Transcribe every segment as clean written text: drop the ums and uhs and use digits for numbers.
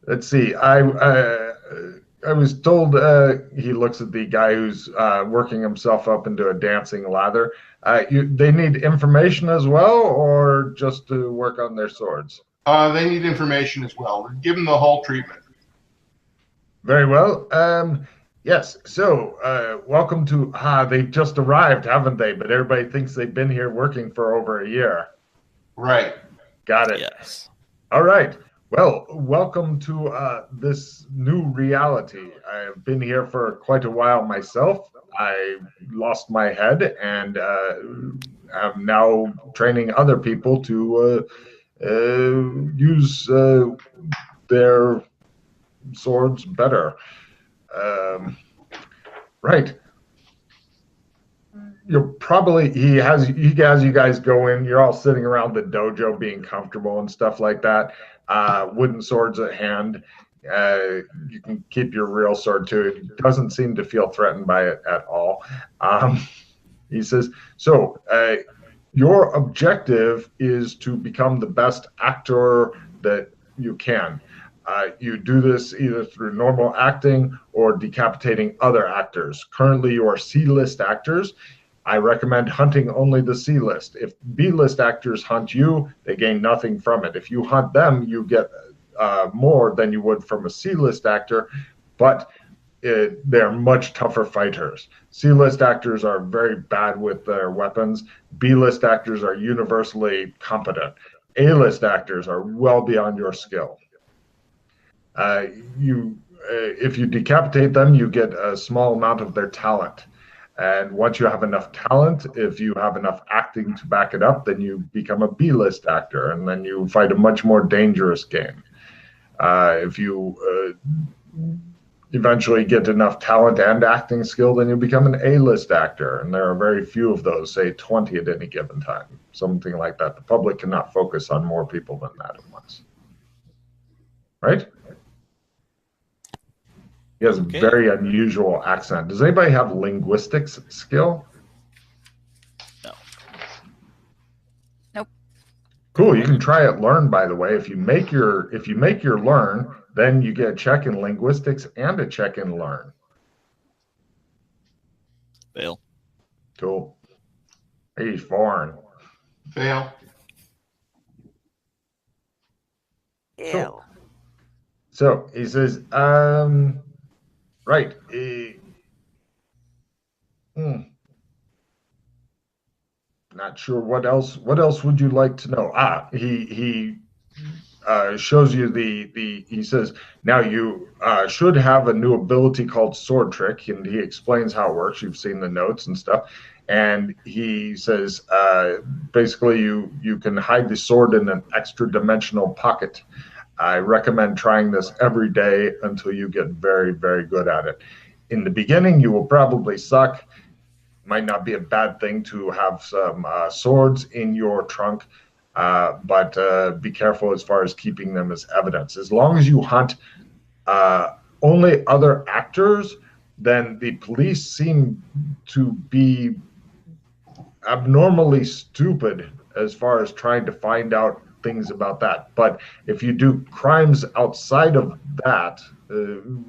Let's see. I was told he looks at the guy who's working himself up into a dancing lather. They need information as well, or just to work on their swords? They need information as well. Give them the whole treatment. Very well. Yes. So, welcome to. They've just arrived, haven't they? But everybody thinks they've been here working for over a year. Right. Got it. Yes. All right. Well, welcome to this new reality. I've been here for quite a while myself. I lost my head and am now training other people to use their swords better. Right. You're probably he has you guys go in. You're all sitting around the dojo, being comfortable and stuff like that. Wooden swords at hand. You can keep your real sword too. It doesn't seem to feel threatened by it at all. He says, "So your objective is to become the best actor that you can. You do this either through normal acting or decapitating other actors. Currently, you are C-list actors. I recommend hunting only the C-list. If B-list actors hunt you, they gain nothing from it. If you hunt them, you get more than you would from a C-list actor, but they're much tougher fighters. C-list actors are very bad with their weapons. B-list actors are universally competent. A-list actors are well beyond your skill. If you decapitate them, you get a small amount of their talent. And once you have enough talent, if you have enough acting to back it up, then you become a B-list actor, and then you fight a much more dangerous game. If you eventually get enough talent and acting skill, then you become an A-list actor, and there are very few of those, say 20 at any given time, something like that. The public cannot focus on more people than that at once. Right? He has a very unusual accent. Does anybody have linguistics skill? No. Nope. Cool. You can try it. Learn, by the way. If you make your learn, then you get a check in linguistics and a check in learn. Fail. Cool. He's foreign. Fail. Ew. So he says, right. Not sure what else. What else would you like to know? He shows you he says, now you should have a new ability called Sword Trick, and he explains how it works. You've seen the notes and stuff. And he says, basically, you can hide the sword in an extra dimensional pocket. I recommend trying this every day until you get very, very good at it. In the beginning, you will probably suck. Might not be a bad thing to have some swords in your trunk, but be careful as far as keeping them as evidence. As long as you hunt only other actors, then the police seem to be abnormally stupid as far as trying to find out things about that. But if you do crimes outside of that,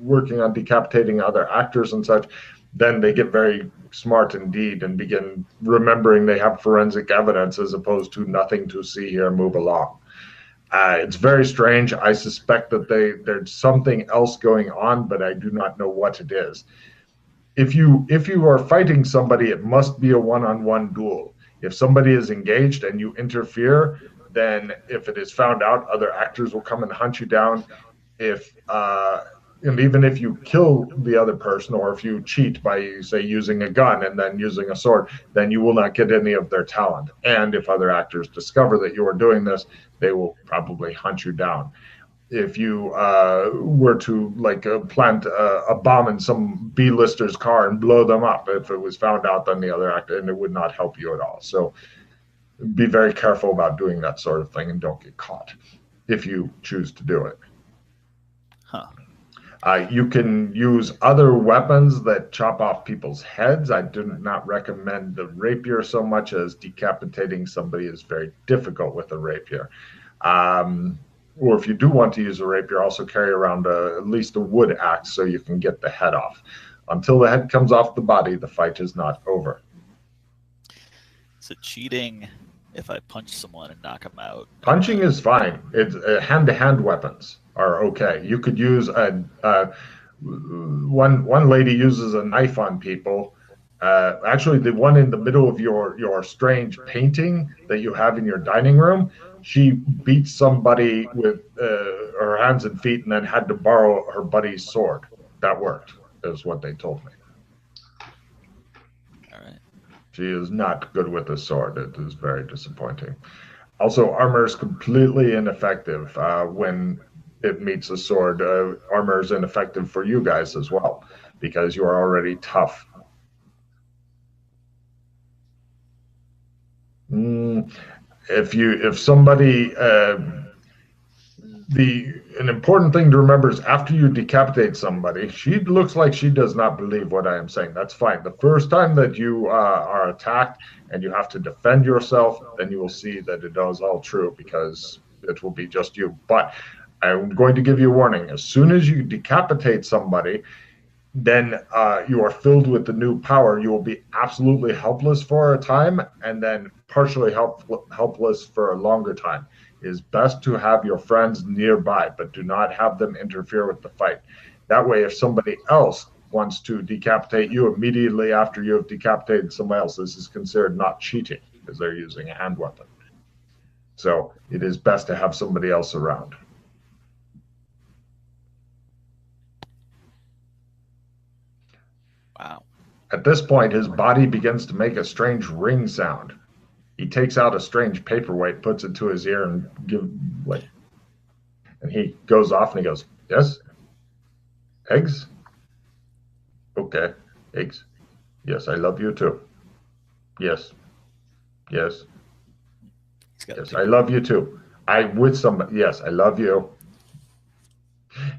working on decapitating other actors and such, then they get very smart indeed and begin remembering they have forensic evidence as opposed to nothing to see here, move along. It's very strange. I suspect that there's something else going on, but I do not know what it is. If you are fighting somebody, it must be a one-on-one duel. If somebody is engaged and you interfere, then if it is found out, other actors will come and hunt you down. And even if you kill the other person, or if you cheat by, say, using a gun and then using a sword, then you will not get any of their talent. And if other actors discover that you are doing this, they will probably hunt you down. If you were to plant a bomb in some B-lister's car and blow them up, if it was found out, then the other actor, and it would not help you at all. So be very careful about doing that sort of thing and don't get caught if you choose to do it. Huh. You can use other weapons that chop off people's heads. I do not recommend the rapier so much, as decapitating somebody is very difficult with a rapier. or if you do want to use a rapier, also carry around at least a wood axe so you can get the head off. Until the head comes off the body, the fight is not over. Is it cheating if I punch someone and knock them out? Punching is fine. It's hand-to-hand weapons are okay. You could use one lady uses a knife on people. Actually, the one in the middle of your strange painting that you have in your dining room, she beat somebody with her hands and feet, and then had to borrow her buddy's sword. That worked, is what they told me. All right. She is not good with a sword. It is very disappointing. Also, armor is completely ineffective when it meets a sword. Armor is ineffective for you guys as well because you are already tough. If somebody an important thing to remember is after you decapitate somebody, she looks like she does not believe what I am saying. That's fine. The first time that you are attacked and you have to defend yourself, then you will see that it is all true because it will be just you. But I'm going to give you a warning. As soon as you decapitate somebody, then you are filled with the new power. You will be absolutely helpless for a time and then partially helpless for a longer time. It is best to have your friends nearby, but do not have them interfere with the fight. That way, if somebody else wants to decapitate you immediately after you have decapitated somebody else, this is considered not cheating because they're using a hand weapon. So it is best to have somebody else around. Wow. At this point, his body begins to make a strange ring sound. He takes out a strange paperweight, puts it to his ear, and and he goes off and he goes, "Yes, eggs. Okay, eggs. Yes, I love you too. Yes, yes, yes, I love you too. I'm with somebody. Yes, I love you."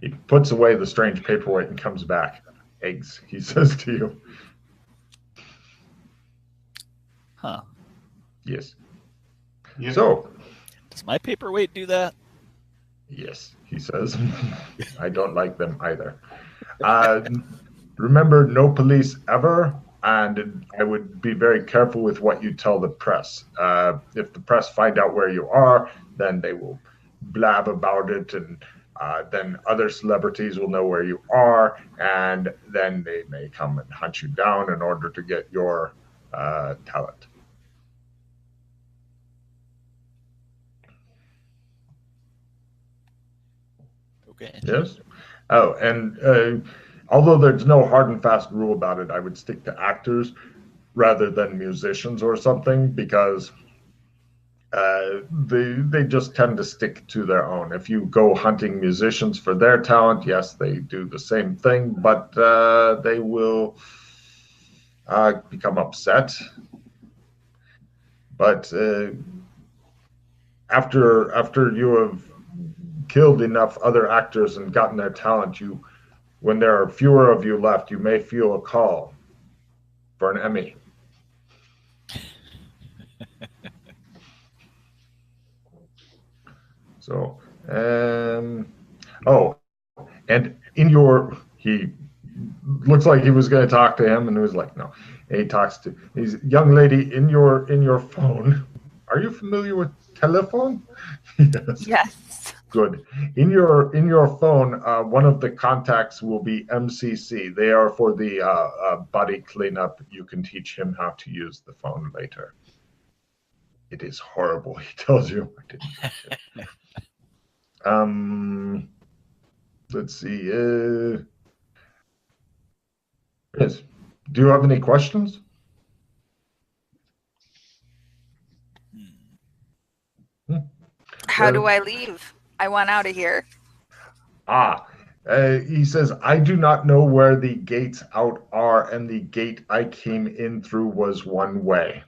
He puts away the strange paperweight and comes back. "Eggs," he says to you. Huh. Yes. Yep. So, Does my paperweight do that? yes, he says. I don't like them either. Remember, no police ever, and I would be very careful with what you tell the press. If the press find out where you are, then they will blab about it, and then other celebrities will know where you are, and then they may come and hunt you down in order to get your talent. Okay. Yes. Oh, and although there's no hard and fast rule about it, I would stick to actors rather than musicians or something because they just tend to stick to their own. If you go hunting musicians for their talent, yes, they do the same thing, but they will become upset. But after you have killed enough other actors and gotten their talent, when there are fewer of you left, you may feel a call for an Emmy. So, oh, and he looks like he was going to talk to him, and he was like, no. And he talks to he's young lady in your phone. Are you familiar with telephone? Yes. Yes. Good. In your phone, one of the contacts will be MCC. They are for the body cleanup. You can teach him how to use the phone later. It is horrible, he tells you. I didn't touch it. Let's see. Yes. Do you have any questions? How do I leave? I want out of here. He says, I do not know where the gates out are, and the gate I came in through was one way.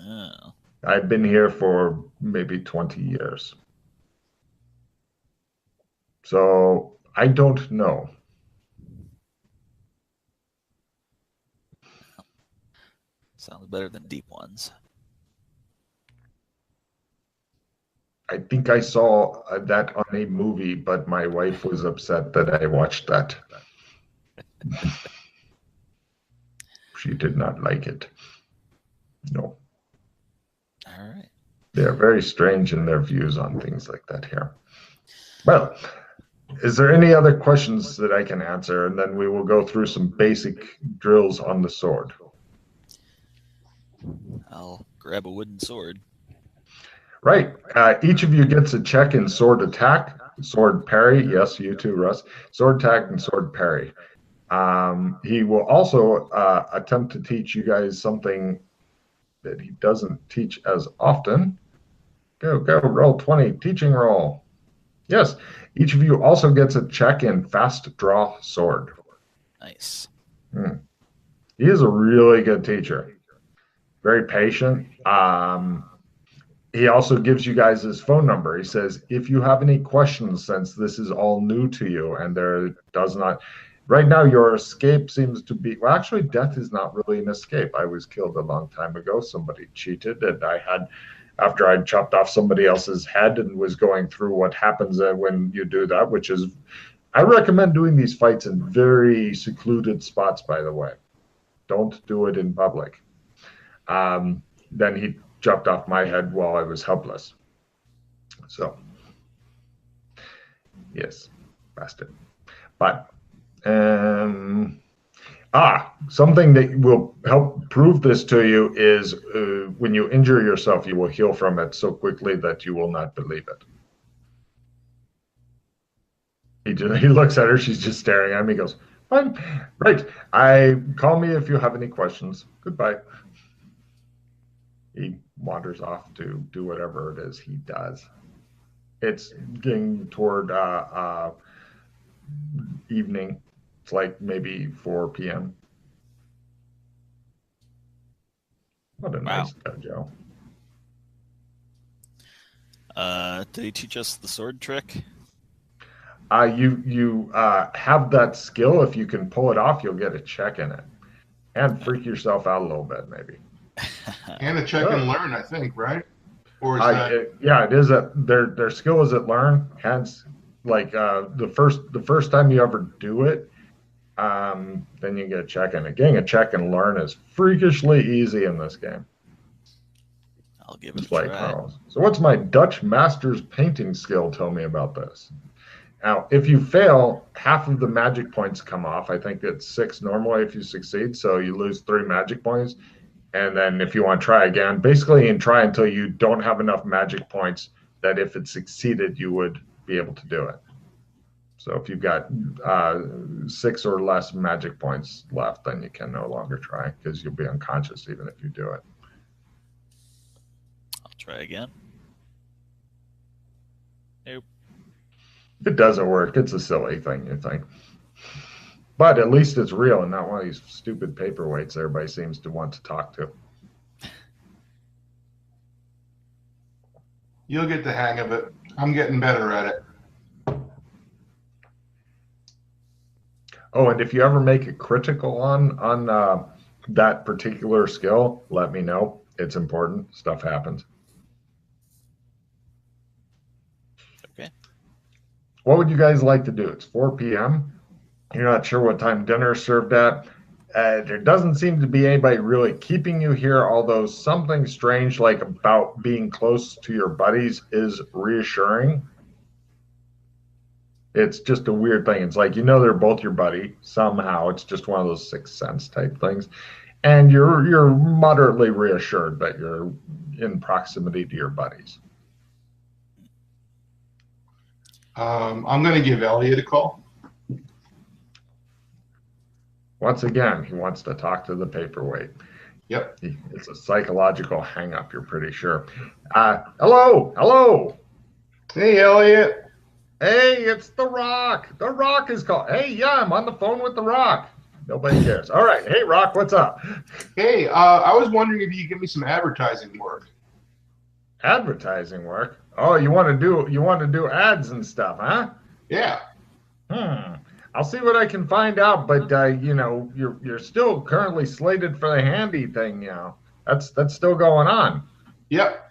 Oh. I've been here for maybe 20 years. So I don't know. Sounds better than deep ones. I think I saw that on a movie, but my wife was upset that I watched that. She did not like it. No. All right. They are very strange in their views on things like that here. Well, is there any other questions that I can answer? And then we will go through some basic drills on the sword. I'll grab a wooden sword. Right. Each of you gets a check in sword attack, sword parry. Yes, you too, Russ. Sword attack and sword parry. He will also attempt to teach you guys something that he doesn't teach as often. Go, roll 20, teaching roll. Yes, each of you also gets a check in fast draw sword. Nice. He is a really good teacher. Very patient. He also gives you guys his phone number. He says, if you have any questions, since this is all new to you and there does not, right now your escape seems to be, well, actually death is not really an escape. I was killed a long time ago. Somebody cheated and I had, after I'd chopped off somebody else's head and was going through what happens when you do that, which is, I recommend doing these fights in very secluded spots, by the way. Don't do it in public. Then he chopped off my head while I was helpless. So, yes, bastard. But, something that will help prove this to you is when you injure yourself, you will heal from it so quickly that you will not believe it. He looks at her. She's just staring at me. He goes, fine. Right. Call me if you have any questions. Goodbye. He wanders off to do whatever it is he does. It's getting toward evening. It's like maybe 4 p.m. What a nice dojo. Did he teach us the sword trick? You have that skill. If you can pull it off, you'll get a check in it. And freak yourself out a little bit, maybe. And a check and learn, I think, right? Or is that... it is their skill is at learn. Hence, like the first time you ever do it, then you get a check in. Getting a check and learn is freakishly easy in this game. I'll give it a try. Carl's. So what's my Dutch master's painting skill tell me about this? Now, if you fail, half of the magic points come off. I think it's 6 normally if you succeed, so you lose 3 magic points. And then if you want to try again, basically you can try until you don't have enough magic points that if it succeeded, you would be able to do it. So if you've got 6 or less magic points left, then you can no longer try because you'll be unconscious even if you do it. I'll try again. Nope. It doesn't work. It's a silly thing, you think. But at least it's real and not one of these stupid paperweights everybody seems to want to talk to. You'll get the hang of it. I'm getting better at it. Oh, and if you ever make a critical on that particular skill, let me know. It's important. Stuff happens. Okay. What would you guys like to do? It's 4 p.m. You're not sure what time dinner is served at. There doesn't seem to be anybody really keeping you here, although something strange like about being close to your buddies is reassuring. It's just a weird thing. It's like, they're both your buddy somehow. It's just one of those sixth sense type things. And you're moderately reassured that you're in proximity to your buddies. I'm going to give Elliot a call. Once again, he wants to talk to the paperweight. Yep. It's a psychological hang-up, you're pretty sure. Hello. Hey, Elliot. Hey, it's The Rock. The Rock is called. Hey, yeah, I'm on the phone with The Rock. Nobody cares. All right. Hey, Rock, what's up? Hey, I was wondering if you could give me some advertising work. Advertising work? Oh, you want to do ads and stuff, huh? Yeah. I'll see what I can find out, but you're still currently slated for the handy thing, That's still going on. Yep.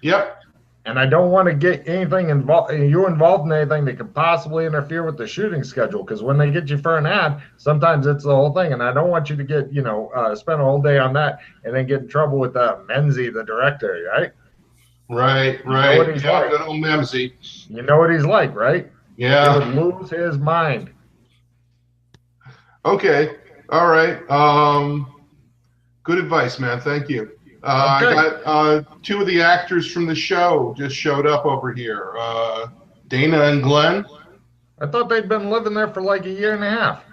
and I don't want to get anything involved, you involved in anything that could possibly interfere with the shooting schedule. Because when they get you for an ad, sometimes it's the whole thing, and I don't want you to get, spend a whole day on that and then get in trouble with Menzie, the director, right? Right. You know what he's Yeah, like. good old Memsy. You know what he's like, right? He Yeah. would lose his mind. Okay. All right. Good advice, man. Thank you. I got 2 of the actors from the show just showed up over here. Dana and Glenn. I thought they'd been living there for like a year and a half.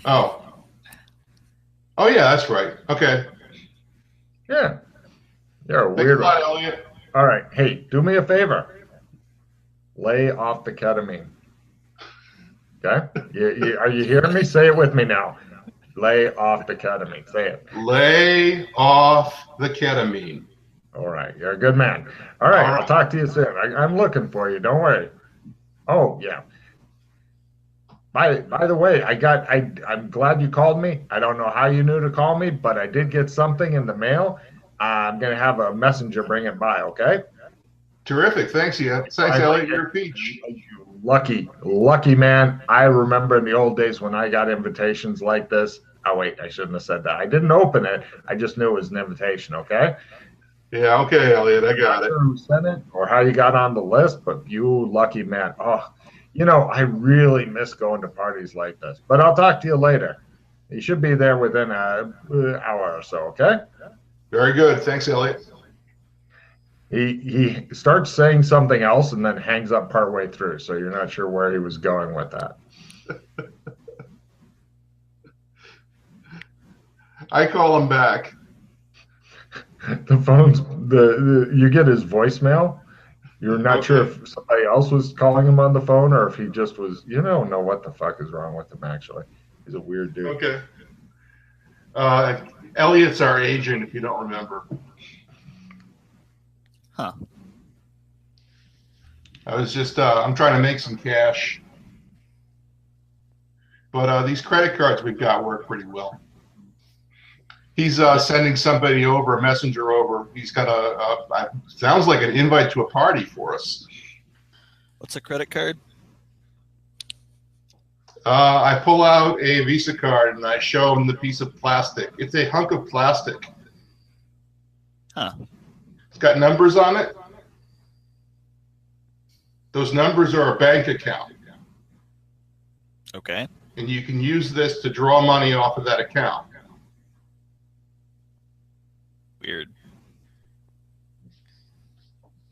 Oh. Oh yeah, that's right. Okay. Yeah. You're a Thanks a weird lot, one. Elliot. All right. Hey, do me a favor. Lay off the ketamine. Okay? Are you hearing me? Say it with me now. Lay off the ketamine. Say it. Lay off the ketamine. All right. You're a good man. All right. All right. I'll talk to you soon. I'm looking for you. Don't worry. Oh, yeah. By the way, I'm glad you called me. I don't know how you knew to call me, but I did get something in the mail. I'm going to have a messenger bring it by, okay? Terrific. Thanks, Ian. Thanks, Elliot. You're a peach. You lucky man. I remember in the old days when I got invitations like this. Oh, wait, I shouldn't have said that. I didn't open it. I just knew it was an invitation, okay? Yeah, okay, Elliot. I got it. Not sure who sent it or how you got on the list, but you lucky man. Oh, I really miss going to parties like this. But I'll talk to you later. You should be there within an hour or so, okay? Very good. Thanks, Elliot. He starts saying something else and then hangs up partway through, so you're not sure where he was going with that. I call him back. You get his voicemail. You're not sure if somebody else was calling him on the phone or if he just was. You don't know what the fuck is wrong with him, actually. He's a weird dude. Okay. Elliot's our agent, if you don't remember. Huh. I was just, I'm trying to make some cash. But these credit cards we've got work pretty well. He's sending somebody over, a messenger over. He's got sounds like an invite to a party for us. What's a credit card? I pull out a Visa card and I show him the piece of plastic. It's a hunk of plastic. Huh. It's got numbers on it. Those numbers are a bank account. Okay. And you can use this to draw money off of that account. Weird.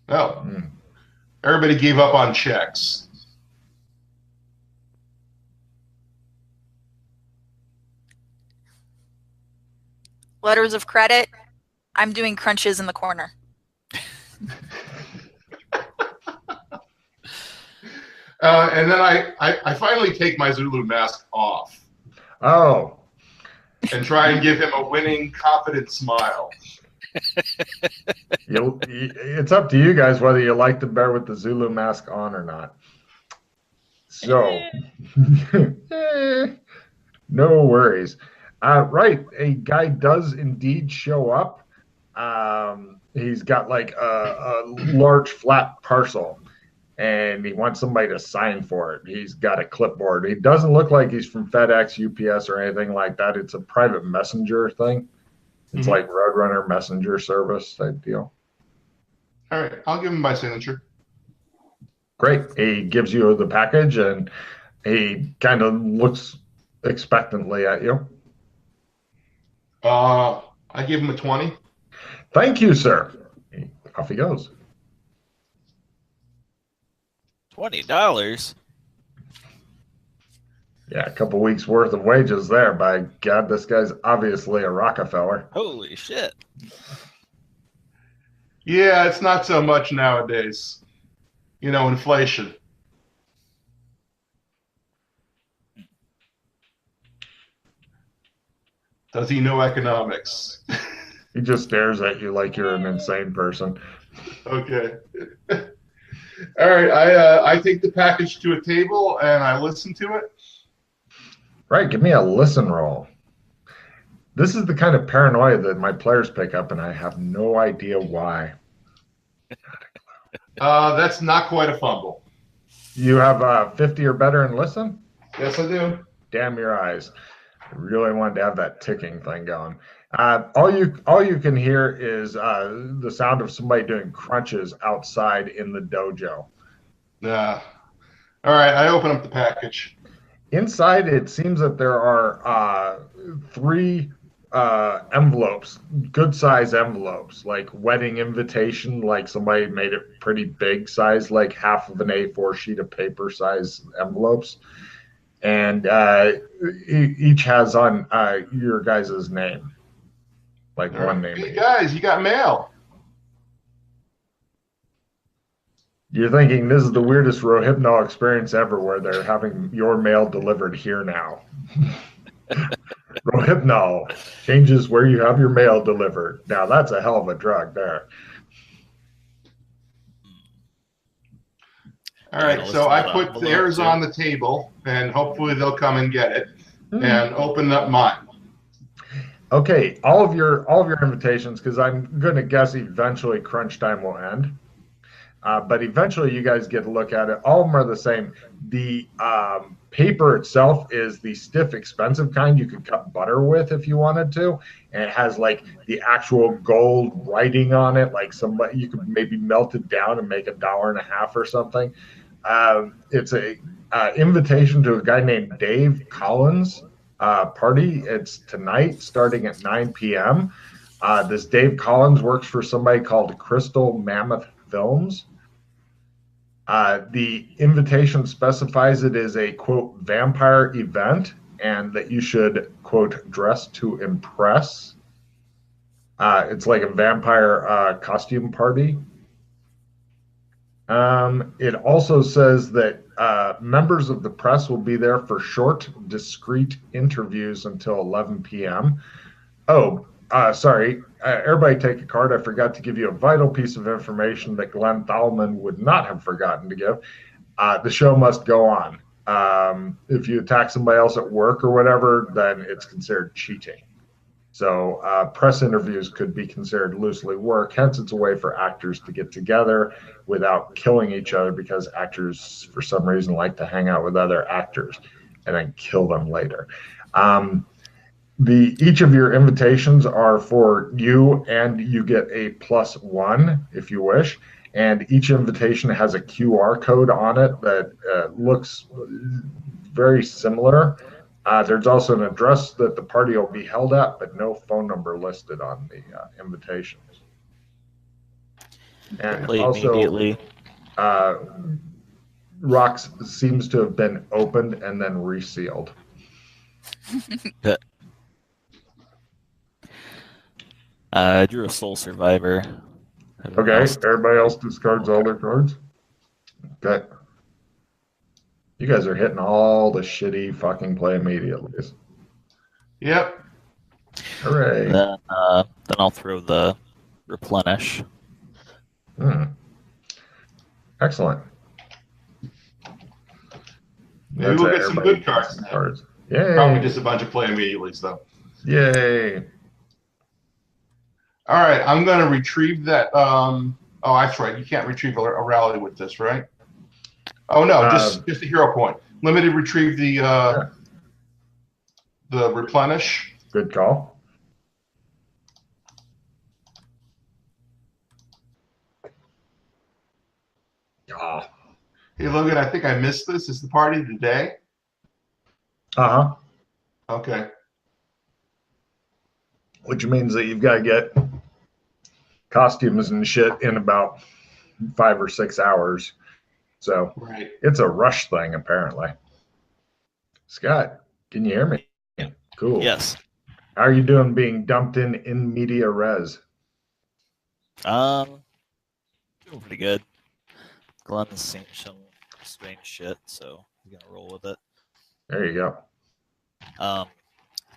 Oh. Everybody gave up on checks. Letters of credit. I'm doing crunches in the corner. And then I finally take my Zulu mask off. Oh. And try and give him a winning, confident smile. It's up to you guys whether you like to bear with the Zulu mask on or not. So, no worries. Right, a guy does indeed show up. He's got like a large flat parcel, and he wants somebody to sign for it. He's got a clipboard. He doesn't look like he's from FedEx, UPS, or anything like that. It's a private messenger thing. It's like Roadrunner messenger service type deal. All right, I'll give him my signature. Great. He gives you the package, and he kind of looks expectantly at you. I give him a 20. Thank you, sir. Off he goes. $20? Yeah, a couple weeks worth of wages there. By God, this guy's obviously a Rockefeller. Holy shit. Yeah, it's not so much nowadays. Inflation. Does he know economics? He just stares at you like you're an insane person. Okay. All right, I take the package to a table and I listen to it. Right, give me a listen roll. This is the kind of paranoia that my players pick up, and I have no idea why. That's not quite a fumble. You have 50 or better and listen? Yes, I do. Damn your eyes. I really wanted to have that ticking thing going. All you can hear is the sound of somebody doing crunches outside in the dojo. All right, I open up the package. Inside, it seems that there are three envelopes, good size envelopes, like wedding invitation, like somebody made it pretty big size, like half of an A4 sheet of paper size envelopes. And each has on your guys' name, like All one right. name Hey, each. guys, you got mail. You're thinking this is the weirdest Rohypnol experience ever, where they're having your mail delivered here now. Rohypnol changes where you have your mail delivered. Now that's a hell of a drug there. All right, so I put theirs on the table, and hopefully they'll come and get it, and open up mine. Okay, all of your invitations, because I'm going to guess eventually crunch time will end. But eventually you guys get to look at it. All of them are the same. The paper itself is the stiff, expensive kind you could cut butter with if you wanted to. And it has like the actual gold writing on it, like somebody you could maybe melt it down and make $1.50 or something. It's a invitation to a guy named Dave Collins party. It's tonight starting at 9 p.m. This Dave Collins works for somebody called Crystal Mammoth Films. The invitation specifies it is a, quote, vampire event and that you should, quote, dress to impress. It's like a vampire costume party. It also says that members of the press will be there for short, discreet interviews until 11 p.m. Oh, sorry. Everybody take a card. I forgot to give you a vital piece of information that Glenn Thalman would not have forgotten to give. The show must go on. If you attack somebody else at work or whatever, then it's considered cheating. So press interviews could be considered loosely work. Hence, it's a way for actors to get together without killing each other, because actors, for some reason, like to hang out with other actors and then kill them later. Each of your invitations are for you, and you get a +1 if you wish. And each invitation has a QR code on it that looks very similar. There's also an address that the party will be held at, but no phone number listed on the invitations. And also, immediately. Rocks seems to have been opened and then resealed. I drew a Soul Survivor. Okay, everybody else discards all their cards? Okay. You guys are hitting all the shitty fucking play immediately. Yep. Hooray. Then I'll throw the replenish. Excellent. Maybe we'll get some good cards. Yay. Probably just a bunch of play immediately though. Yay. All right, I'm going to retrieve that. Oh, that's right. You can't retrieve a rally with this, right? Oh no, just a hero point. Limited retrieve the replenish. Good call. Oh. Hey Logan, I think I missed this. Is the party today? Uh-huh. Okay. Which means that you've got to get costumes and shit in about 5 or 6 hours. So right. It's a rush thing, apparently. Scott, can you hear me? Cool. Yes. How are you doing being dumped in media res? Doing pretty good. Glenn's seen some strange shit, so I'm gonna roll with it. There you go.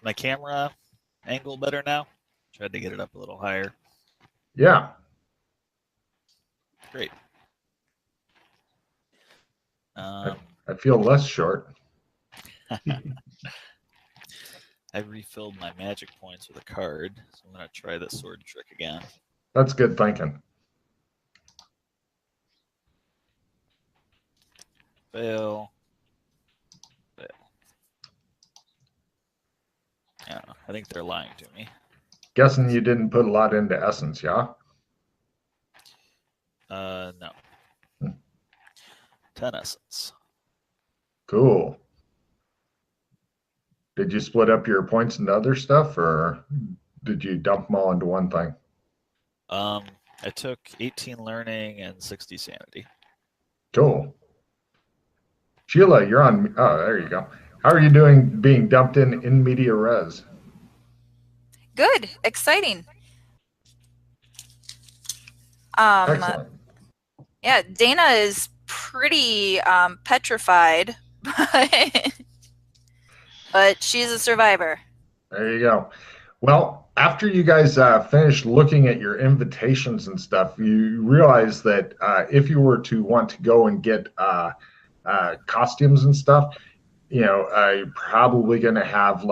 My camera angle better now. Tried to get it up a little higher. Yeah. Great. I feel less short. I refilled my magic points with a card, so I'm gonna try the sword trick again. That's good thinking. Fail. Fail. Yeah, I think they're lying to me. Guessing you didn't put a lot into essence, yeah? No. 10 essence. Cool. Did you split up your points into other stuff, or did you dump them all into one thing? I took 18 learning and 60 sanity. Cool. Sheila, you're on. Oh, there you go. How are you doing being dumped in media res? Good. Exciting. Excellent. Yeah, Dana is pretty petrified, but she's a survivor. There you go. Well, after you guys finish looking at your invitations and stuff, you realize that if you were to want to go and get costumes and stuff, you're probably going to have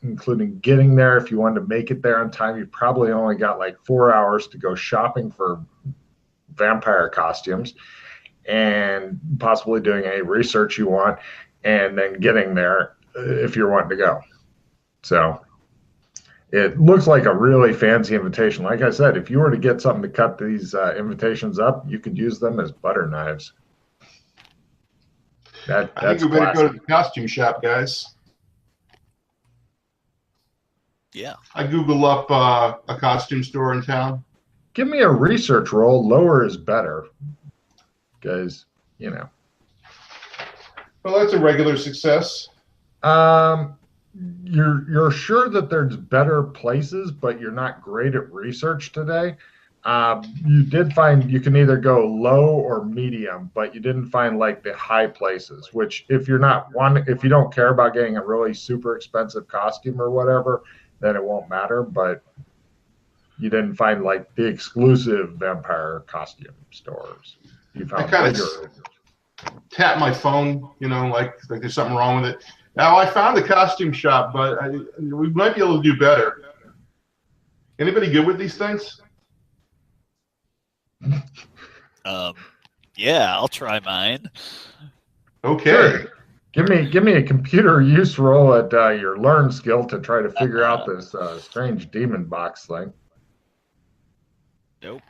including getting there. If you wanted to make it there on time, you probably only got like 4 hours to go shopping for vampire costumes and possibly doing any research you want and then getting there if you're wanting to go. So it looks like a really fancy invitation. Like I said, if you were to get something to cut these invitations up, you could use them as butter knives. I think we better go to the costume shop, guys. Yeah. I Google up a costume store in town. Give me a research roll. Lower is better. Because, Well, that's a regular success. You're sure that there's better places, but you're not great at research today. You did find you can either go low or medium, but you didn't find like the high places, which if you don't care about getting a really super expensive costume or whatever, then it won't matter. But you didn't find like the exclusive vampire costume stores. You found tap my phone, like there's something wrong with it. Now I found a costume shop, but we might be able to do better. Anybody good with these things? Yeah, I'll try mine. Okay. Sure. Give me a computer use roll at your learn skill to try to figure out this strange demon box thing. Nope.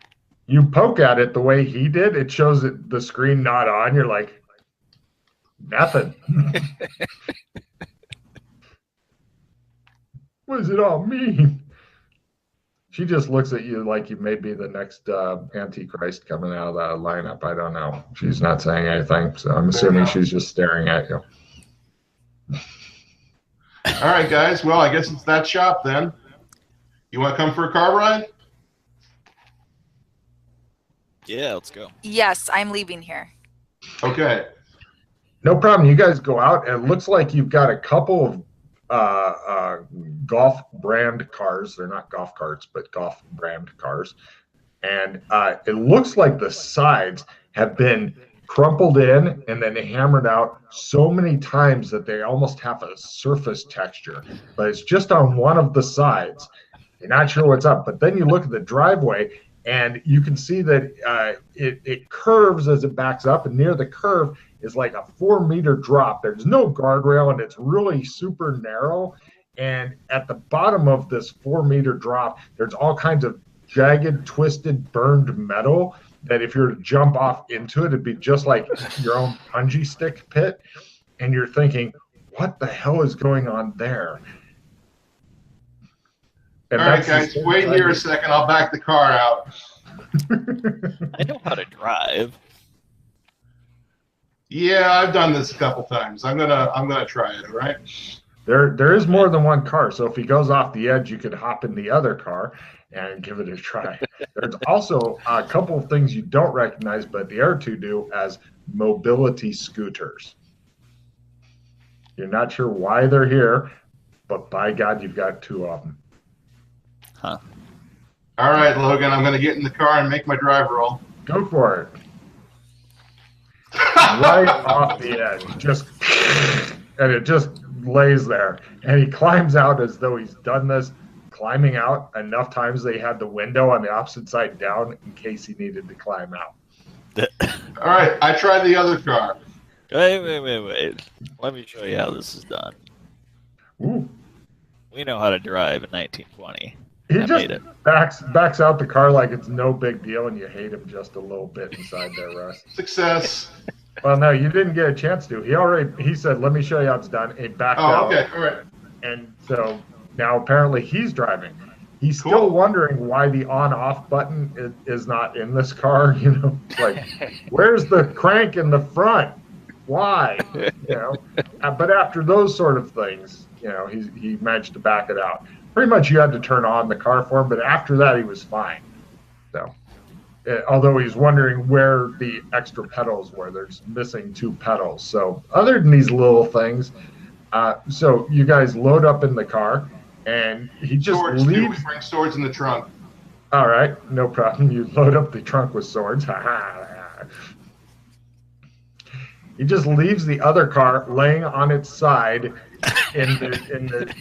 You poke at it the way he did, it shows the screen not on. You're like, nothing. What does it all mean? She just looks at you like you may be the next Antichrist coming out of that lineup. I don't know. She's not saying anything, so I'm assuming she's just staring at you. All right, guys. Well, I guess it's that shop then. You want to come for a car ride? Yeah, let's go. Yes, I'm leaving here. Okay. No problem. You guys go out, and it looks like you've got a couple of golf brand cars. They're not golf carts, but golf brand cars. And it looks like the sides have been crumpled in and then hammered out so many times that they almost have a surface texture. But it's just on one of the sides. You're not sure what's up. But then you look at the driveway, and you can see that it curves as it backs up, and near the curve is like a 4-meter drop. There's no guardrail, and it's really super narrow. And at the bottom of this 4-meter drop, there's all kinds of jagged, twisted, burned metal that if you were to jump off into it, it'd be just like your own punji stick pit. And you're thinking, what the hell is going on there? And all right, guys, wait here a second. I'll back the car out. I know how to drive. Yeah, I've done this a couple times. I'm gonna try it. All right. There is more than one car, so if he goes off the edge, you could hop in the other car and give it a try. There's also a couple of things you don't recognize, but the other two do, as mobility scooters. You're not sure why they're here, but by God, you've got 2 of them. Huh. All right, Logan, I'm going to get in the car and make my drive roll. Go for it. Right off the edge, and it just lays there. And he climbs out as though he's done this, climbing out enough times they had the window on the opposite side down in case he needed to climb out. All right, I tried the other car. Wait. Let me show you how this is done. Ooh. We know how to drive in 1920. He I just made it. backs out the car like it's no big deal, and you hate him just a little bit inside there, Russ. Success. Well, no, you didn't get a chance to. He said, "Let me show you how it's done." He backed Oh, out. okay. All right. And so now apparently he's driving. He's Cool. still wondering why the on-off button is not in this car. You know, like where's the crank in the front? Why? You know. But after those sort of things, you know, he managed to back it out. Pretty much, you had to turn on the car for him, but after that, he was fine. So, although he's wondering where the extra pedals were, there's missing 2 pedals. So, other than these little things. So you guys load up in the car, and he just Swords, too. leaves. We bring swords in the trunk. All right, no problem. You load up the trunk with swords. He just leaves the other car laying on its side in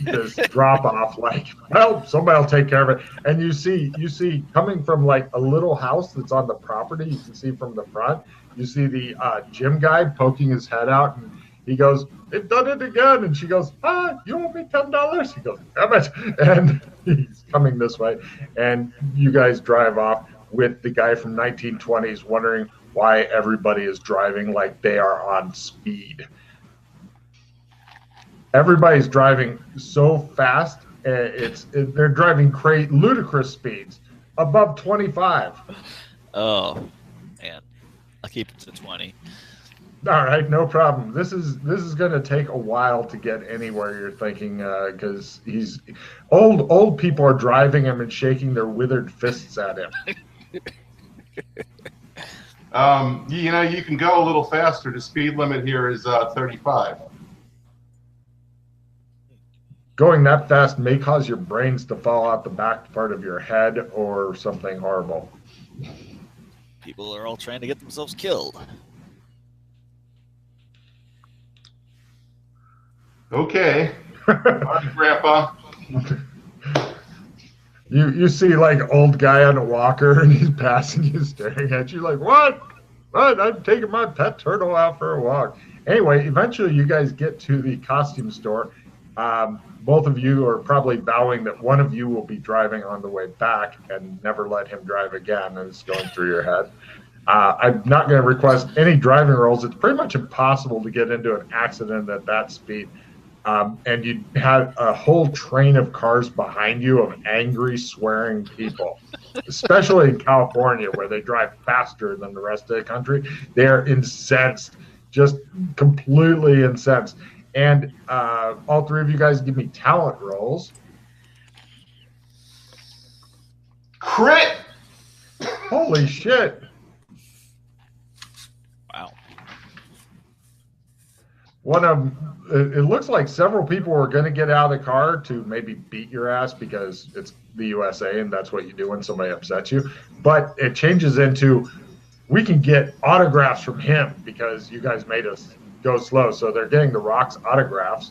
this drop off. Like, well, somebody will take care of it. And you see coming from like a little house that's on the property. You can see from the front. You see the gym guy poking his head out, and he goes, "They've done it again." And she goes, "You owe me $10." He goes, "Damn it." And he's coming this way. And you guys drive off with the guy from 1920s wondering why everybody is driving like they are on speed. Everybody's driving so fast. They're driving ludicrous speeds, above 25. Oh, man. I'll keep it to 20. All right, no problem. This is going to take a while to get anywhere. You're thinking because he's old people are driving him and shaking their withered fists at him. You know, you can go a little faster. The speed limit here is 35. Going that fast may cause your brains to fall out the back part of your head or something horrible. People are all trying to get themselves killed. Okay. All right, Grandpa. You see like old guy on a walker and he's passing you, staring at you like, what? I'm taking my pet turtle out for a walk. Anyway, eventually you guys get to the costume store. Both of you are probably vowing that one of you will be driving on the way back and never let him drive again. And it's going through your head. I'm not going to request any driving rolls. It's pretty much impossible to get into an accident at that speed. And you had a whole train of cars behind you of angry, swearing people, especially in California where they drive faster than the rest of the country. They're incensed, just completely incensed. And all 3 of you guys give me talent rolls. Crit! Holy shit. Wow. One of them, it looks like several people were going to get out of the car to maybe beat your ass because it's the USA and that's what you do when somebody upsets you. But it changes into, we can get autographs from him because you guys made us go slow. So they're getting the Rock's autographs,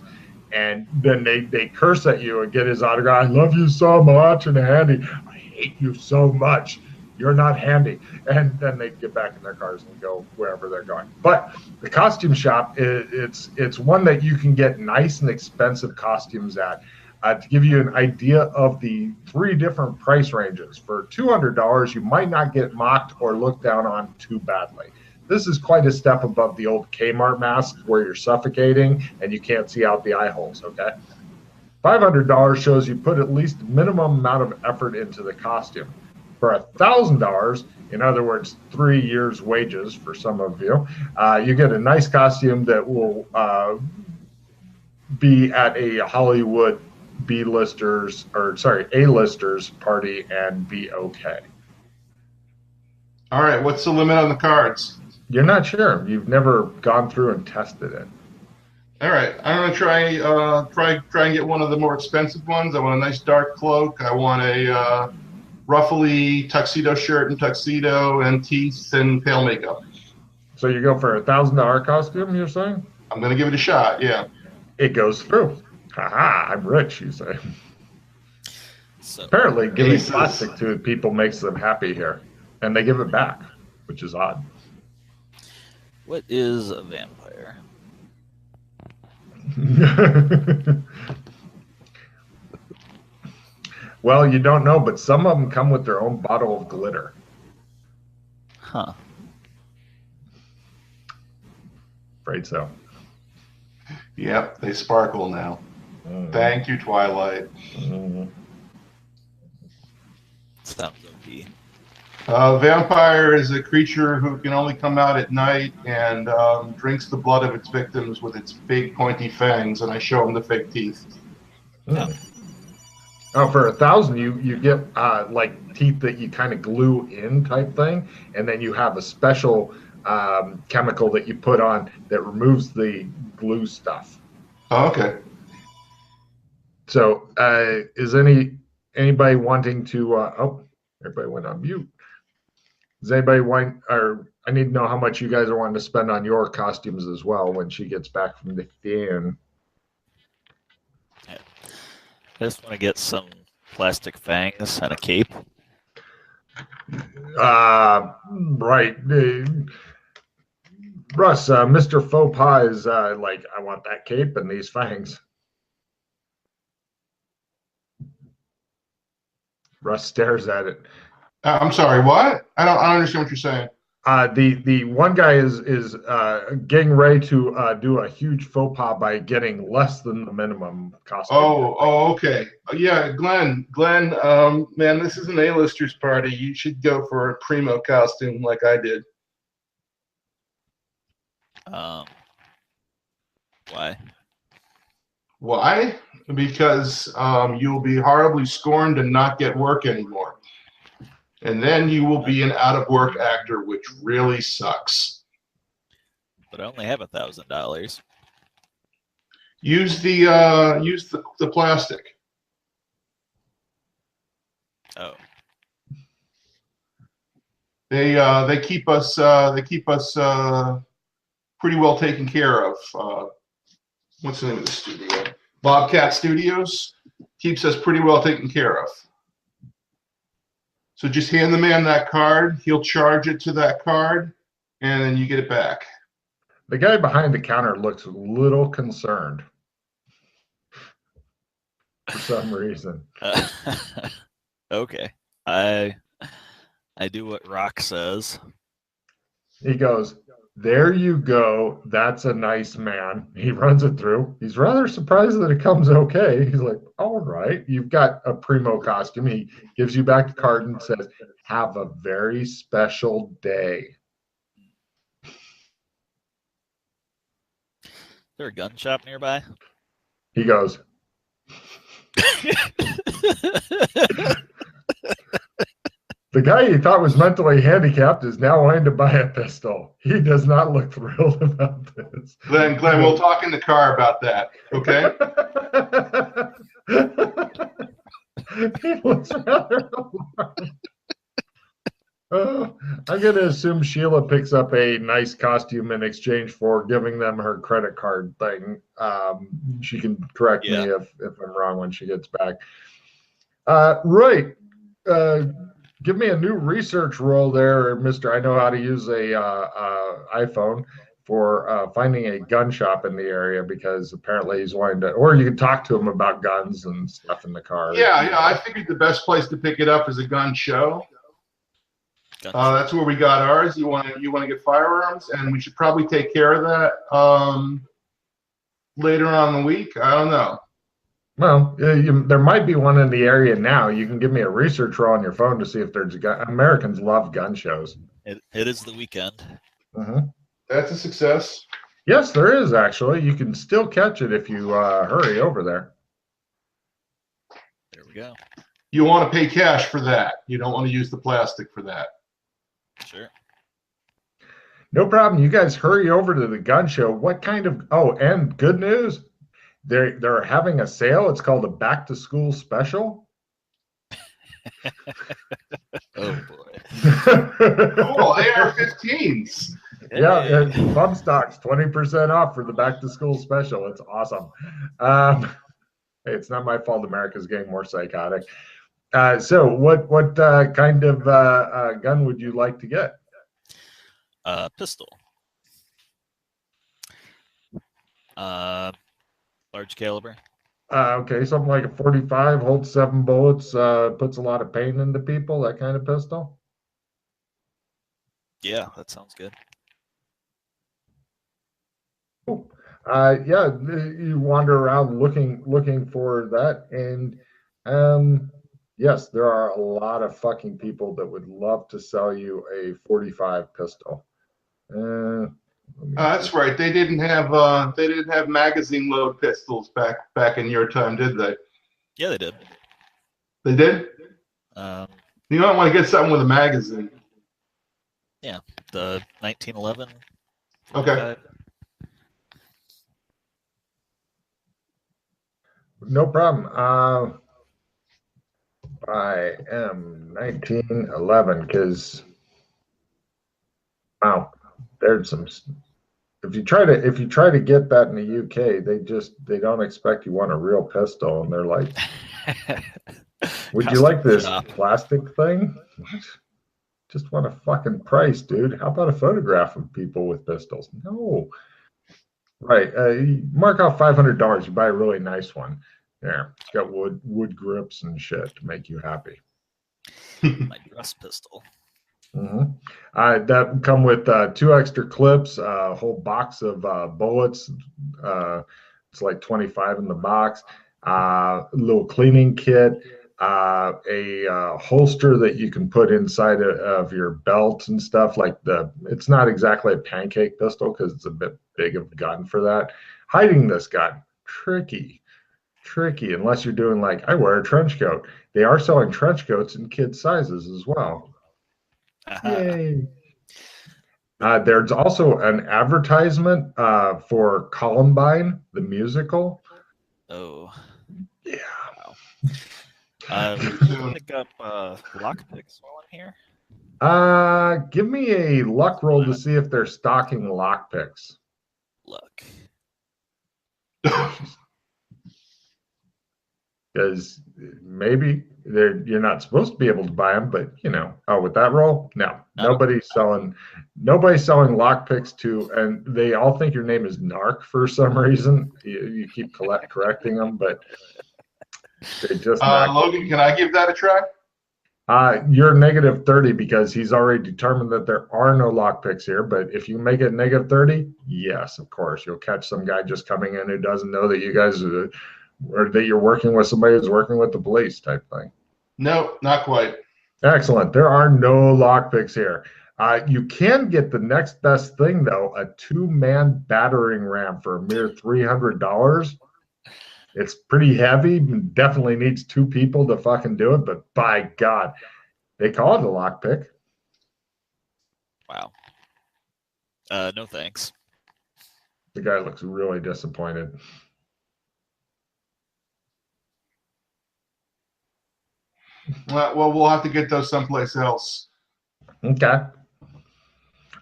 and then they curse at you and get his autograph. "I love you so much and Handy. I hate you so much. You're not handy." And then they get back in their cars and go wherever they're going. But the costume shop, it's one that you can get nice and expensive costumes at. To give you an idea of the 3 different price ranges, for $200, you might not get mocked or looked down on too badly. This is quite a step above the old Kmart masks where you're suffocating and you can't see out the eye holes, okay? $500 shows you put at least minimum amount of effort into the costume. For $1,000, in other words, 3 years' wages for some of you, you get a nice costume that will be at a Hollywood A-listers party and be okay. All right, what's the limit on the cards? You're not sure. You've never gone through and tested it. All right, I'm gonna try and get one of the more expensive ones. I want a nice dark cloak. I want a ruffly tuxedo shirt and tuxedo and teeth and pale makeup. So you go for $1,000 costume, you're saying? I'm gonna give it a shot. Yeah. It goes through. Haha, I'm rich, you say. So, Apparently, giving Aces. plastic to people makes them happy here, and they give it back, which is odd. What is a vampire? Well, you don't know, but some of them come with their own bottle of glitter. Huh. Afraid so. Yep, they sparkle now. Thank you, Twilight. Sounds OP. Vampire is a creature who can only come out at night and drinks the blood of its victims with its big pointy fangs, and I show them the fake teeth. Oh, for 1,000, you get like teeth that you kind of glue in type thing, and then you have a special chemical that you put on that removes the glue stuff. Oh, okay. So, is anybody wanting to? Oh, everybody went on mute. Does anybody want? Or I need to know how much you guys are wanting to spend on your costumes as well when she gets back from the thing. I just want to get some plastic fangs and a cape. Right. Russ, Mr. Faux Pas is like, I want that cape and these fangs. Russ stares at it. I'm sorry, what? I don't understand what you're saying. The one guy is getting ready to do a huge faux pas by getting less than the minimum costume. Oh, okay. Yeah, Glenn, man, this is an A-listers party. You should go for a primo costume like I did. Why? Why? Because you'll be horribly scorned and not get work anymore. And then you will be an out-of-work actor, which really sucks. But I only have $1,000. Use the plastic. Oh. They keep us pretty well taken care of. What's the name of the studio? Bobcat Studios keeps us pretty well taken care of. So just hand the man that card. He'll charge it to that card, and then you get it back. The guy behind the counter looks a little concerned for some reason. Okay. I do what Rock says. He goes, there you go. That's a nice man. He runs it through. He's rather surprised that it comes okay. He's like, all right, you've got a primo costume. He gives you back the card and says, have a very special day. Is there a gun shop nearby? He goes, the guy you thought was mentally handicapped is now wanting to buy a pistol. He does not look thrilled about this. Glenn, we'll talk in the car about that, okay? He looks rather alarmed. I'm going to assume Sheila picks up a nice costume in exchange for giving them her credit card thing. She can correct me if I'm wrong when she gets back. Right. Give me a new research roll there, Mr. I know how to use a iPhone for finding a gun shop in the area, because apparently he's wanting to, or you can talk to him about guns and stuff in the car. Yeah. I figured the best place to pick it up is a gun show. That's where we got ours. You want to get firearms, and we should probably take care of that later on in the week. I don't know. Well, there might be one in the area now. You can give me a research roll on your phone to see if there's a gun. Americans love gun shows. It is the weekend. That's a success. Yes, there is actually. You can still catch it if you hurry over there. There we go. You want to pay cash for that. You don't want to use the plastic for that. Sure. No problem. You guys hurry over to the gun show. What kind of? Oh, and good news. They're having a sale. It's called a back to school special. Oh boy. Cool. AR-15s. Yeah, bump stocks 20% off for the back to school special. It's awesome. Hey, it's not my fault America's getting more psychotic. So what kind of gun would you like to get? Pistol. Large caliber. Okay, something like a 45, holds 7 bullets, puts a lot of pain into people, that kind of pistol? Yeah, that sounds good. Cool. Yeah, you wander around looking for that, and yes, there are a lot of fucking people that would love to sell you a 45 pistol. That's right. They didn't have magazine load pistols back in your time, did they? Yeah, they did. They did. You don't want to get something with a magazine. Yeah, the 1911. Okay. No problem. I am 1911 because wow, there's some. If you try to get that in the UK, they don't expect you want a real pistol, and they're like, "Would you like this plastic thing? What? Just want a fucking price, dude. How about a photograph of people with pistols? No, right? You mark off $500. You buy a really nice one. There, it's got wood grips and shit to make you happy. My dress pistol. Mm-hmm. That come with 2 extra clips, a whole box of bullets. It's like 25 in the box. A little cleaning kit, a holster that you can put inside of your belt and stuff. It's not exactly a pancake pistol because it's a bit big of a gun for that. Hiding this gun, tricky unless you're doing I wear a trench coat. They are selling trench coats in kids sizes as well. Yay. There's also an advertisement for Columbine, the musical. Oh. Yeah. Wow. Pick up lockpicks while I'm here. Give me a luck roll to see if they're stocking lockpicks. Luck. Because maybe you're not supposed to be able to buy them, but with that roll, no, nobody's selling lockpicks and they all think your name is Narc for some reason. You keep correcting them, but they just Logan, can I give that a try? You're negative 30 because he's already determined that there are no lockpicks here. But if you make it negative 30, yes, of course, you'll catch some guy just coming in who doesn't know that you guys are. Or that you're working with somebody who's working with the police type thing. No, not quite. Excellent. There are no lockpicks here. You can get the next best thing, though, a 2-man battering ram for a mere $300. It's pretty heavy. Definitely needs 2 people to fucking do it, but by God, they call it a lockpick. Wow. No thanks. The guy looks really disappointed. Well, we'll have to get those someplace else. Okay.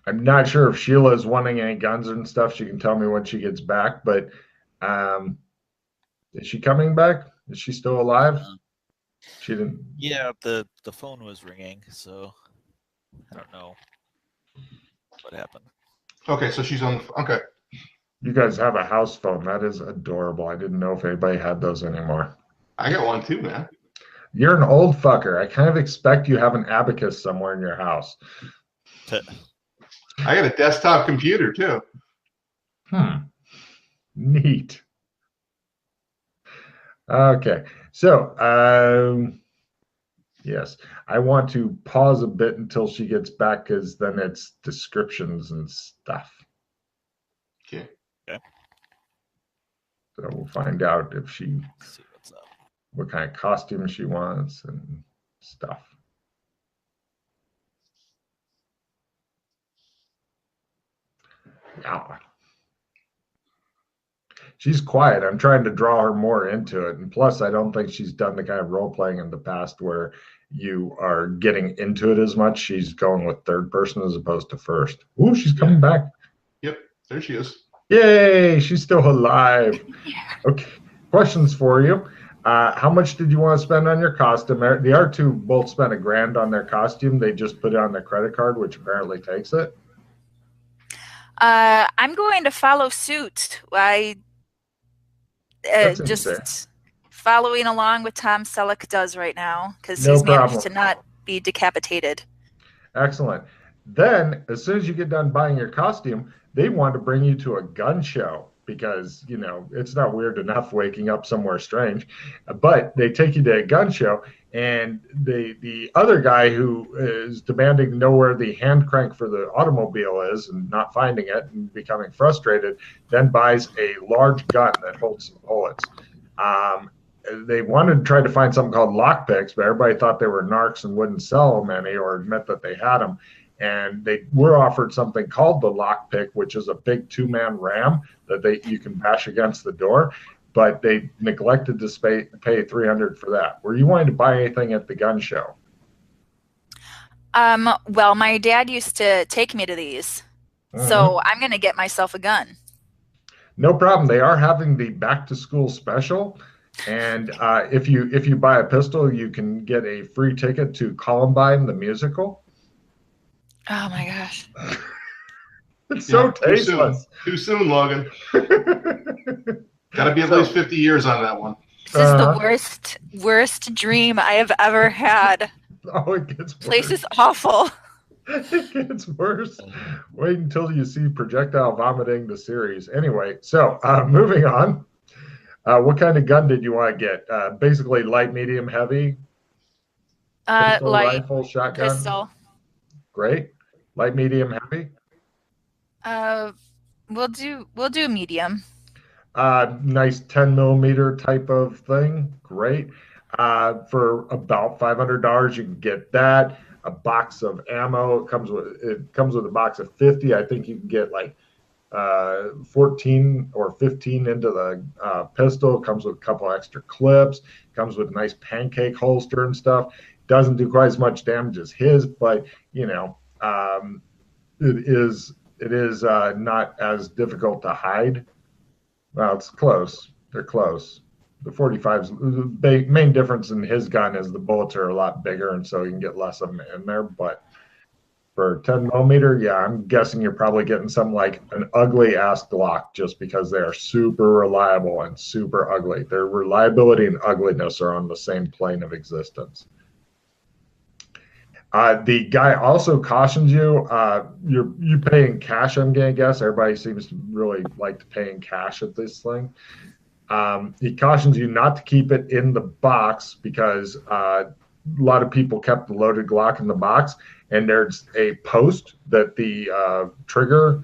I'm not sure if Sheila is wanting any guns and stuff. She can tell me when she gets back, but is she coming back? Is she still alive? She didn't. Yeah, the phone was ringing, so I don't know what happened. Okay, so she's on the. Okay. You guys have a house phone. That is adorable. I didn't know if anybody had those anymore. I got one too, man. You're an old fucker. I kind of expect you have an abacus somewhere in your house. I got a desktop computer too. Neat. Okay. So, yes, I want to pause a bit until she gets back because then it's descriptions and stuff. Okay. So we'll find out if she, see what's up. What kind of costume she wants and stuff. Yeah. She's quiet. I'm trying to draw her more into it. And plus, I don't think she's done the kind of role playing in the past where you are getting into it as much. She's going with third person as opposed to first. Ooh, she's coming back. Yep, there she is. Yay, she's still alive. Okay, questions for you. How much did you want to spend on your costume? The R2 both spent $1,000 on their costume. They just put it on their credit card, which apparently takes it. I'm going to follow suit. I That seems fair. just following along with Tom Selleck does right now because No he's managed problem. to not be decapitated. Excellent. Then, as soon as you get done buying your costume, they want to bring you to a gun show because, it's not weird enough waking up somewhere strange. But they take you to a gun show, and the other guy who is demanding to know where the hand crank for the automobile is and not finding it and becoming frustrated, then buys a large gun that holds some bullets. They wanted to try to find something called lockpicks, but everybody thought they were narcs and wouldn't sell them any or admit that they had them. And they were offered something called the lockpick, which is a big 2-man ram that you can bash against the door. But they neglected to pay $300 for that. Were you wanting to buy anything at the gun show? Well, my dad used to take me to these, so I'm going to get myself a gun. No problem. They are having the back to school special. And if you buy a pistol, you can get a free ticket to Columbine the musical. Oh my gosh! It's so tasteless. Too soon, Logan. Got to be at least 50 years on that one. This is the worst dream I have ever had. Oh, it gets worse. Place is awful. It gets worse. Wait until you see projectile vomiting the series. Anyway, so moving on. What kind of gun did you want to get? Basically light, medium, heavy? Pistol, Light, rifle, shotgun? pistol. Great. Light, medium, heavy? We'll do medium. Nice 10 millimeter type of thing. Great. For about $500, you can get that. A box of ammo. It comes with a box of 50. I think you can get like 14 or 15 into the pistol. Comes with a couple extra clips. Comes with a nice pancake holster and stuff. Doesn't do quite as much damage as his, but it is not as difficult to hide. Well, it's close. They're close. The 45's the main difference in his gun is the bullets are a lot bigger, and so you can get less of them in there. But for 10 millimeter, yeah, I'm guessing you're probably getting something like an ugly ass Glock just because they are super reliable and super ugly. Their reliability and ugliness are on the same plane of existence. The guy also cautions you, you pay in cash, I'm going to guess. Everybody seems to really like to pay in cash at this thing. He cautions you not to keep it in the box because a lot of people kept the loaded Glock in the box, and there's a post that the trigger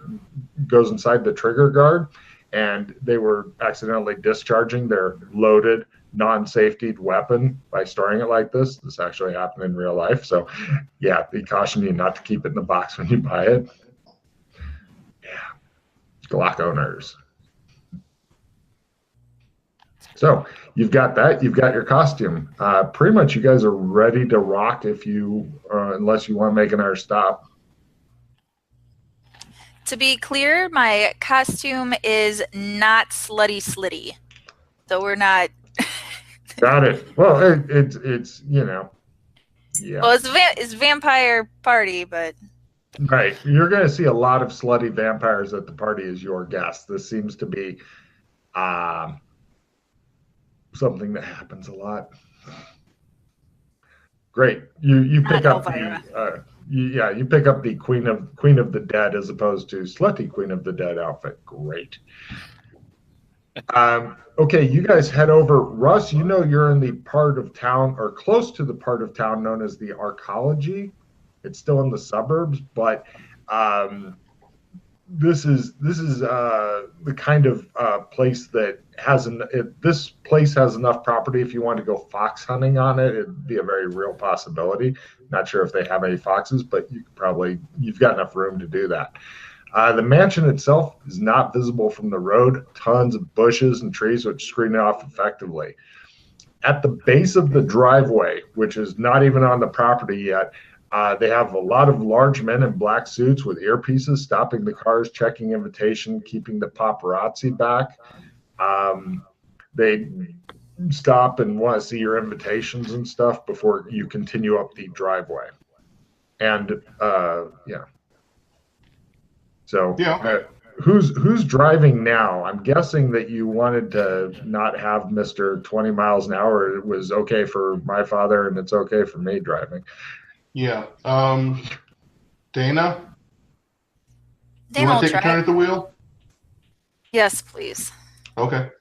goes inside the trigger guard, and they were accidentally discharging their loaded non-safetied weapon by storing it like this. This actually happened in real life. So yeah, they caution you not to keep it in the box when you buy it. Yeah, Glock owners. So you've got that. You've got your costume. Pretty much you guys are ready to rock if you, unless you want to make another stop. To be clear, my costume is not slutty. So we're not. Got it. Well, it's yeah. Well, it's vampire party, but. Right. You're going to see a lot of slutty vampires at the party as your guest. This seems to be something that happens a lot. Great. You pick up you pick up the Queen of the Dead as opposed to slutty Queen of the Dead outfit. Great. Okay, you guys head over. Russ, you're in the part of town or close to the part of town known as the Arcology. It's still in the suburbs, but this is the kind of place that this place has enough property. If you want to go fox hunting on it, it'd be a very real possibility. Not sure if they have any foxes, but you've got enough room to do that. The mansion itself is not visible from the road. Tons of bushes and trees which screen it off effectively. At the base of the driveway, which is not even on the property yet, they have a lot of large men in black suits with earpieces stopping the cars, checking invitation, keeping the paparazzi back. They stop and want to see your invitations and stuff before you continue up the driveway. And yeah. So Yeah. who's driving now? I'm guessing that you wanted to not have Mr. 20 miles an hour. It was okay for my father, and it's okay for me driving. Yeah. Dana, you Dana want will to take a turn try. at the wheel? Yes, please. Okay.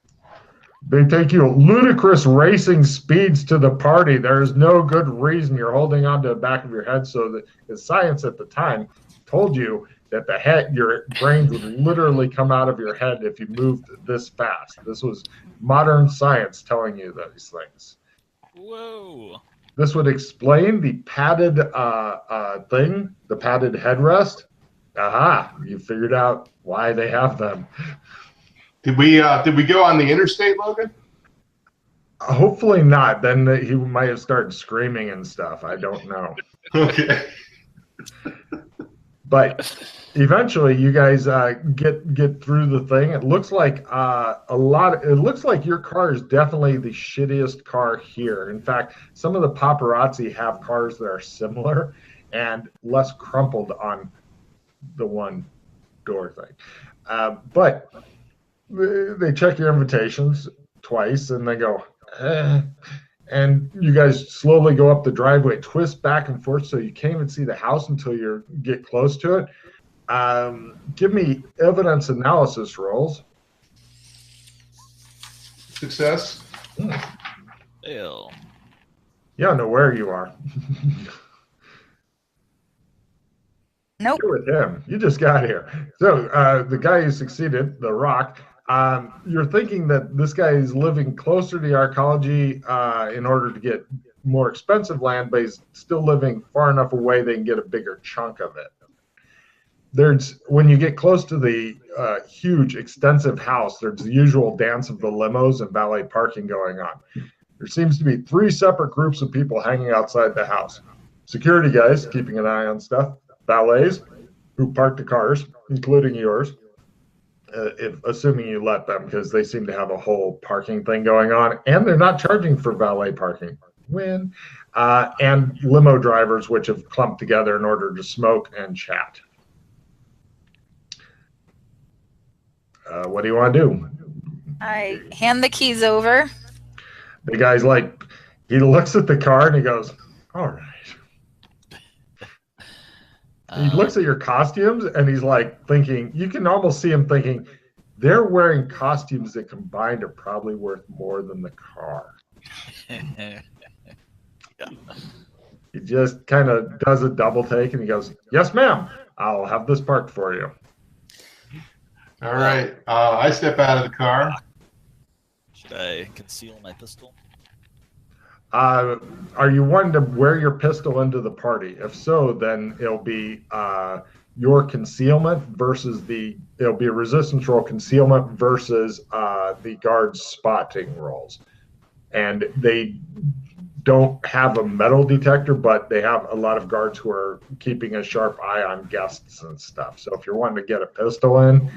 They take you ludicrous racing speeds to the party. There is no good reason you're holding on to the back of your head. So that the science at the time told you that your brains would literally come out of your head if you moved this fast. This was modern science telling you these things. Whoa. This would explain the padded thing, the padded headrest. Aha! You figured out why they have them. Did we go on the interstate, Logan? Hopefully not. Then he might have started screaming and stuff. I don't know. Okay. But eventually, you guys get through the thing. It looks like It looks like your car is definitely the shittiest car here. In fact, some of the paparazzi have cars that are similar and less crumpled on the one door thing. But they check your invitations twice, and they go, and you guys slowly go up the driveway, twist back and forth, so you can't even see the house until you get close to it. Give me evidence analysis rolls. Success. Fail. You don't know where you are. Nope. You're with him. You just got here. So the guy who succeeded, The Rock, you're thinking that this guy is living closer to the arcology in order to get more expensive land, but he's still living far enough away they can get a bigger chunk of it. When you get close to the huge, extensive house, there's the usual dance of the limos and valet parking going on. There seems to be 3 separate groups of people hanging outside the house. Security guys keeping an eye on stuff. Valets who park the cars, including yours, assuming you let them, because they seem to have a whole parking thing going on, and they're not charging for valet parking. And limo drivers, which have clumped together in order to smoke and chat. What do you want to do? I hand the keys over. The guy's like, he looks at the car and he goes, all right. He looks at your costumes and he's like thinking, you can almost see him thinking, they're wearing costumes that combined are probably worth more than the car. Yeah. He just kind of does a double take and he goes, yes, ma'am, I'll have this parked for you. All right. I step out of the car. Should I conceal my pistol? Are you wanting to wear your pistol into the party? If so, then it'll be your concealment versus it'll be a resistance roll, concealment versus the guard's spotting rolls. And they don't have a metal detector, but they have a lot of guards who are keeping a sharp eye on guests and stuff. So if you're wanting to get a pistol in,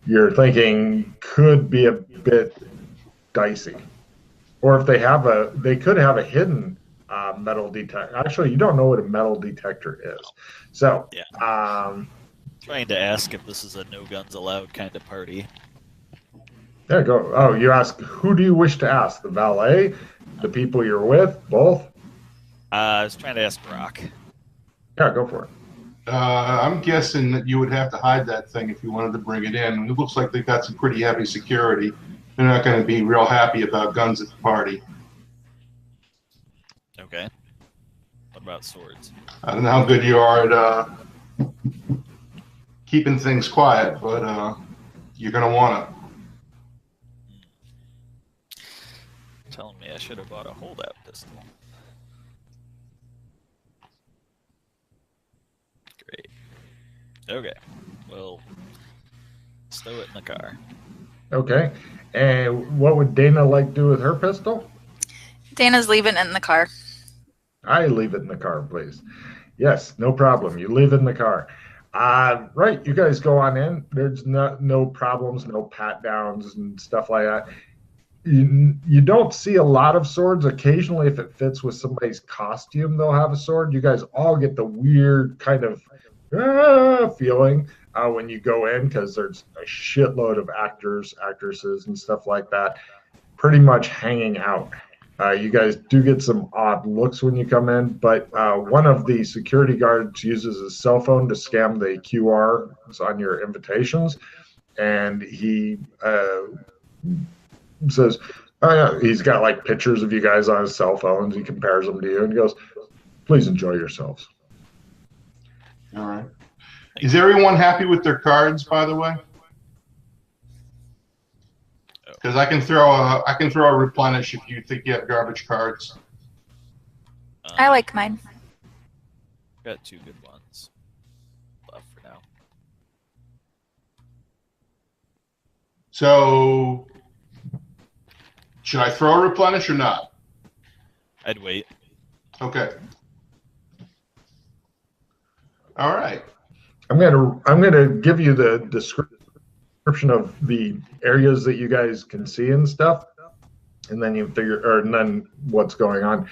you're thinking could be a bit dicey. Or if they could have a hidden metal detector. Actually, you don't know what a metal detector is. So, yeah. Trying to ask if this is a no guns allowed kind of party. There you go. Oh, you ask, who do you wish to ask? The valet? The people you're with? Both? I was trying to ask Rock. Yeah, go for it. I'm guessing that you would have to hide that thing if you wanted to bring it in. It looks like they've got some pretty heavy security. They're not going to be real happy about guns at the party. Okay. What about swords? I don't know how good you are at keeping things quiet, but you're going to want to. Telling me I should have bought a holdout pistol. Great. Okay. Well, stow it in the car. Okay. And what would Dana like to do with her pistol? Dana's leaving it in the car. I leave it in the car, please. Yes, no problem. You leave it in the car. Right, you guys go on in. There's no problems, no pat downs and stuff like that. You don't see a lot of swords. Occasionally, if it fits with somebody's costume, they'll have a sword. You guys all get the weird kind of feeling. when you go in, because there's a shitload of actors, actresses, and stuff like that, pretty much hanging out. You guys do get some odd looks when you come in, but one of the security guards uses his cell phone to scam the QRs on your invitations, and he says, oh, yeah, he's got like pictures of you guys on his cell phones. He compares them to you and he goes, please enjoy yourselves. All right. Is everyone happy with their cards, by the way? Because I can throw a replenish if you think you have garbage cards. I like mine. Got 2 good ones left for now. So, should I throw a replenish or not? I'd wait. Okay. All right. I'm gonna give you the description of the areas that you guys can see and stuff, and then you figure, and then what's going on.